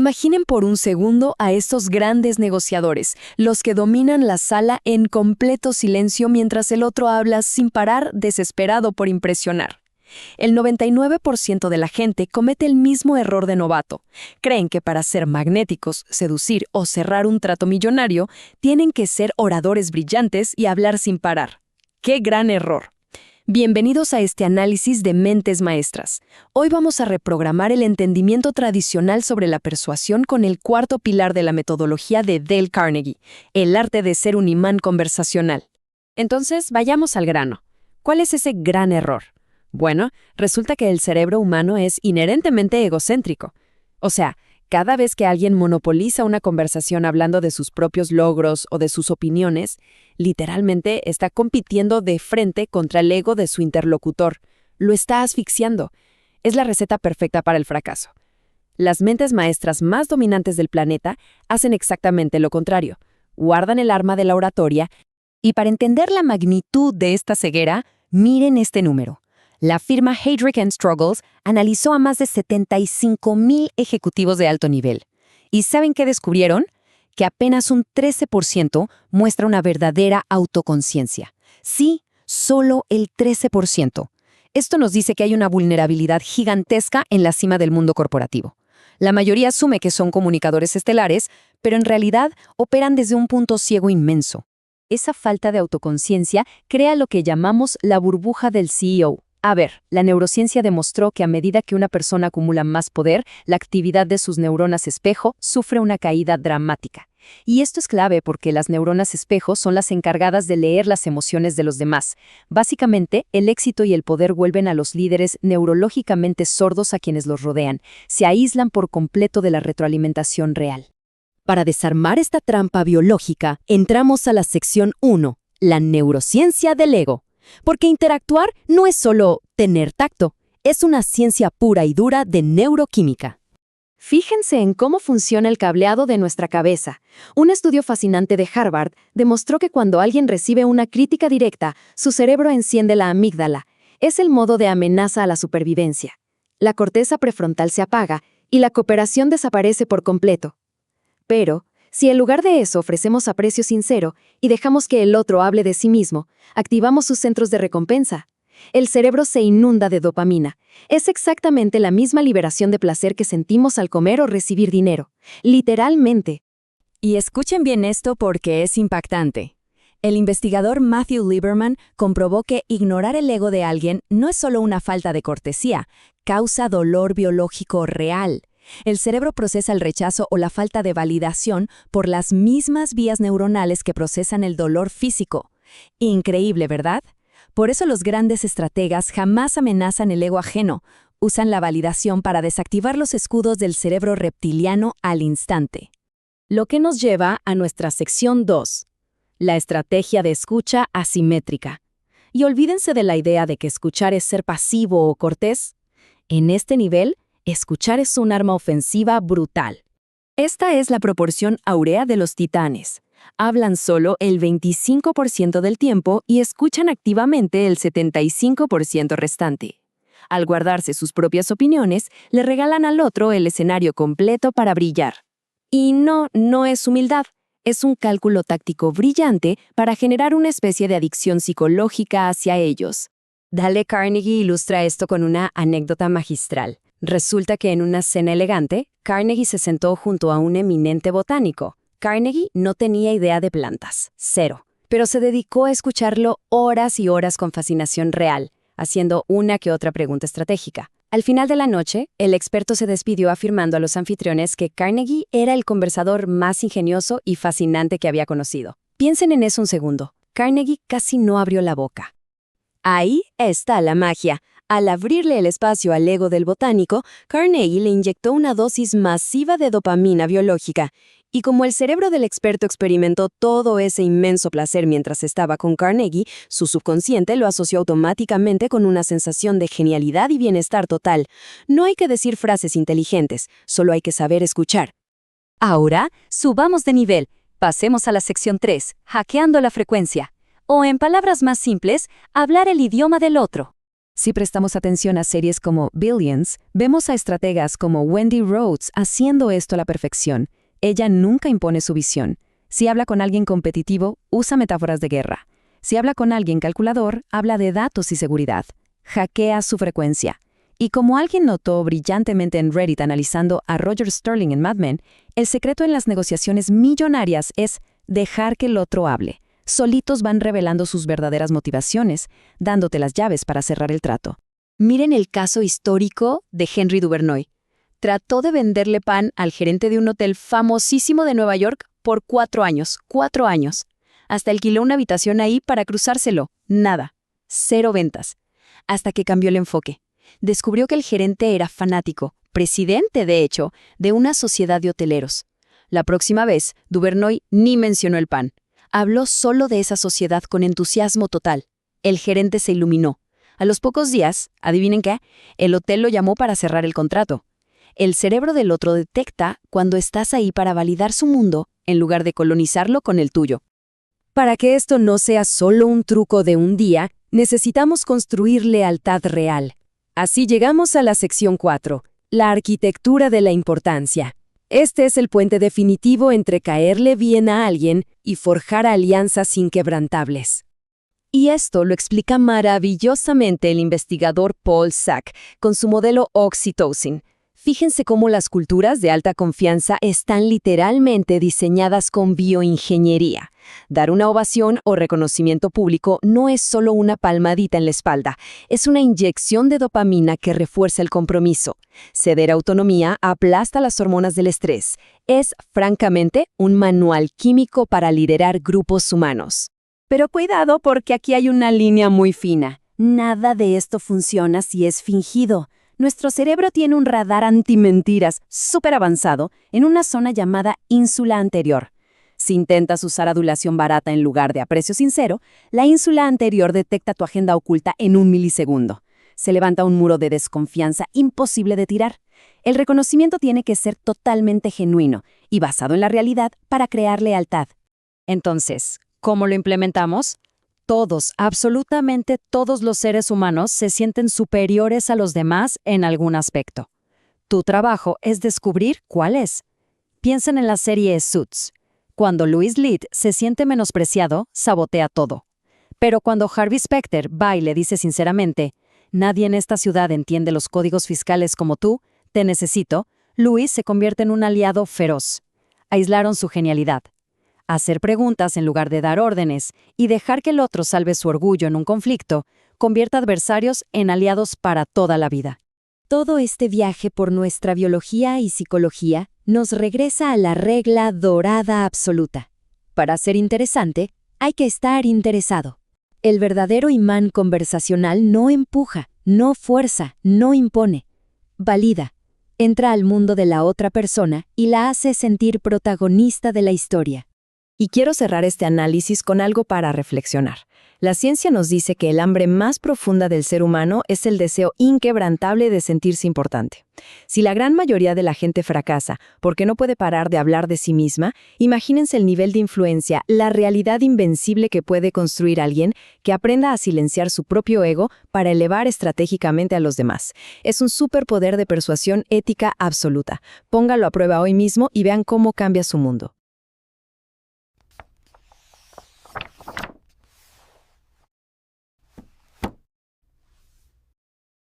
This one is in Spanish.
Imaginen por un segundo a estos grandes negociadores, los que dominan la sala en completo silencio mientras el otro habla sin parar, desesperado por impresionar. El 99% de la gente comete el mismo error de novato. Creen que para ser magnéticos, seducir o cerrar un trato millonario, tienen que ser oradores brillantes y hablar sin parar. ¡Qué gran error! Bienvenidos a este análisis de mentes maestras. Hoy vamos a reprogramar el entendimiento tradicional sobre la persuasión con el cuarto pilar de la metodología de Dale Carnegie, el arte de ser un imán conversacional. Entonces, vayamos al grano. ¿Cuál es ese gran error? Bueno, resulta que el cerebro humano es inherentemente egocéntrico. O sea, cada vez que alguien monopoliza una conversación hablando de sus propios logros o de sus opiniones, literalmente está compitiendo de frente contra el ego de su interlocutor. Lo está asfixiando. Es la receta perfecta para el fracaso. Las mentes maestras más dominantes del planeta hacen exactamente lo contrario. Guardan el arma de la oratoria y para entender la magnitud de esta ceguera, miren este número. La firma Heydrich & Struggles analizó a más de 75,000 ejecutivos de alto nivel. ¿Y saben qué descubrieron? Que apenas un 13% muestra una verdadera autoconciencia. Sí, solo el 13%. Esto nos dice que hay una vulnerabilidad gigantesca en la cima del mundo corporativo. La mayoría asume que son comunicadores estelares, pero en realidad operan desde un punto ciego inmenso. Esa falta de autoconciencia crea lo que llamamos la burbuja del CEO. A ver, la neurociencia demostró que a medida que una persona acumula más poder, la actividad de sus neuronas espejo sufre una caída dramática. Y esto es clave porque las neuronas espejo son las encargadas de leer las emociones de los demás. Básicamente, el éxito y el poder vuelven a los líderes neurológicamente sordos a quienes los rodean. Se aíslan por completo de la retroalimentación real. Para desarmar esta trampa biológica, entramos a la sección 1, la neurociencia del ego. Porque interactuar no es solo tener tacto, es una ciencia pura y dura de neuroquímica. Fíjense en cómo funciona el cableado de nuestra cabeza. Un estudio fascinante de Harvard demostró que cuando alguien recibe una crítica directa, su cerebro enciende la amígdala. Es el modo de amenaza a la supervivencia. La corteza prefrontal se apaga y la cooperación desaparece por completo. Pero, si en lugar de eso ofrecemos aprecio sincero y dejamos que el otro hable de sí mismo, activamos sus centros de recompensa. El cerebro se inunda de dopamina. Es exactamente la misma liberación de placer que sentimos al comer o recibir dinero. Literalmente. Y escuchen bien esto porque es impactante. El investigador Matthew Lieberman comprobó que ignorar el ego de alguien no es solo una falta de cortesía, causa dolor biológico real. El cerebro procesa el rechazo o la falta de validación por las mismas vías neuronales que procesan el dolor físico. Increíble, ¿verdad? Por eso los grandes estrategas jamás amenazan el ego ajeno. Usan la validación para desactivar los escudos del cerebro reptiliano al instante. Lo que nos lleva a nuestra sección 2, la estrategia de escucha asimétrica. Y olvídense de la idea de que escuchar es ser pasivo o cortés. En este nivel, escuchar es un arma ofensiva brutal. Esta es la proporción áurea de los titanes. Hablan solo el 25% del tiempo y escuchan activamente el 75% restante. Al guardarse sus propias opiniones, le regalan al otro el escenario completo para brillar. Y no es humildad. Es un cálculo táctico brillante para generar una especie de adicción psicológica hacia ellos. Dale Carnegie ilustra esto con una anécdota magistral. Resulta que en una cena elegante, Carnegie se sentó junto a un eminente botánico. Carnegie no tenía idea de plantas, cero, pero se dedicó a escucharlo horas y horas con fascinación real, haciendo una que otra pregunta estratégica. Al final de la noche, el experto se despidió afirmando a los anfitriones que Carnegie era el conversador más ingenioso y fascinante que había conocido. Piensen en eso un segundo. Carnegie casi no abrió la boca. Ahí está la magia. Al abrirle el espacio al ego del botánico, Carnegie le inyectó una dosis masiva de dopamina biológica. Y como el cerebro del experto experimentó todo ese inmenso placer mientras estaba con Carnegie, su subconsciente lo asoció automáticamente con una sensación de genialidad y bienestar total. No hay que decir frases inteligentes, solo hay que saber escuchar. Ahora, subamos de nivel. Pasemos a la sección 3, hackeando la frecuencia. O en palabras más simples, hablar el idioma del otro. Si prestamos atención a series como Billions, vemos a estrategas como Wendy Rhodes haciendo esto a la perfección. Ella nunca impone su visión. Si habla con alguien competitivo, usa metáforas de guerra. Si habla con alguien calculador, habla de datos y seguridad. Hackea su frecuencia. Y como alguien notó brillantemente en Reddit analizando a Roger Sterling en Mad Men, el secreto en las negociaciones millonarias es dejar que el otro hable. Solitos van revelando sus verdaderas motivaciones, dándote las llaves para cerrar el trato. Miren el caso histórico de Henry Duvernoy. Trató de venderle pan al gerente de un hotel famosísimo de Nueva York por 4 años. 4 años. Hasta alquiló una habitación ahí para cruzárselo. Nada. 0 ventas. Hasta que cambió el enfoque. Descubrió que el gerente era fanático, presidente, de hecho, de una sociedad de hoteleros. La próxima vez, Duvernoy ni mencionó el pan. Habló solo de esa sociedad con entusiasmo total. El gerente se iluminó. A los pocos días, ¿adivinen qué? El hotel lo llamó para cerrar el contrato. El cerebro del otro detecta cuando estás ahí para validar su mundo en lugar de colonizarlo con el tuyo. Para que esto no sea solo un truco de un día, necesitamos construir lealtad real. Así llegamos a la sección 4, la arquitectura de la importancia. Este es el puente definitivo entre caerle bien a alguien y forjar alianzas inquebrantables. Y esto lo explica maravillosamente el investigador Paul Sack con su modelo Oxytocin. Fíjense cómo las culturas de alta confianza están literalmente diseñadas con bioingeniería. Dar una ovación o reconocimiento público no es solo una palmadita en la espalda, es una inyección de dopamina que refuerza el compromiso. Ceder autonomía aplasta las hormonas del estrés. Es, francamente, un manual químico para liderar grupos humanos. Pero cuidado porque aquí hay una línea muy fina. Nada de esto funciona si es fingido. Nuestro cerebro tiene un radar antimentiras súper avanzado en una zona llamada ínsula anterior. Si intentas usar adulación barata en lugar de aprecio sincero, la ínsula anterior detecta tu agenda oculta en 1 milisegundo. Se levanta un muro de desconfianza imposible de tirar. El reconocimiento tiene que ser totalmente genuino y basado en la realidad para crear lealtad. Entonces, ¿cómo lo implementamos? Todos, absolutamente todos los seres humanos se sienten superiores a los demás en algún aspecto. Tu trabajo es descubrir cuál es. Piensen en la serie Suits. Cuando Louis Litt se siente menospreciado, sabotea todo. Pero cuando Harvey Specter va y le dice sinceramente, «Nadie en esta ciudad entiende los códigos fiscales como tú, te necesito», Louis se convierte en un aliado feroz. Aislaron su genialidad. Hacer preguntas en lugar de dar órdenes y dejar que el otro salve su orgullo en un conflicto convierte adversarios en aliados para toda la vida. Todo este viaje por nuestra biología y psicología nos regresa a la regla dorada absoluta. Para ser interesante, hay que estar interesado. El verdadero imán conversacional no empuja, no fuerza, no impone. Valida. Entra al mundo de la otra persona y la hace sentir protagonista de la historia. Y quiero cerrar este análisis con algo para reflexionar. La ciencia nos dice que el hambre más profunda del ser humano es el deseo inquebrantable de sentirse importante. Si la gran mayoría de la gente fracasa porque no puede parar de hablar de sí misma, imagínense el nivel de influencia, la realidad invencible que puede construir alguien que aprenda a silenciar su propio ego para elevar estratégicamente a los demás. Es un superpoder de persuasión ética absoluta. Póngalo a prueba hoy mismo y vean cómo cambia su mundo.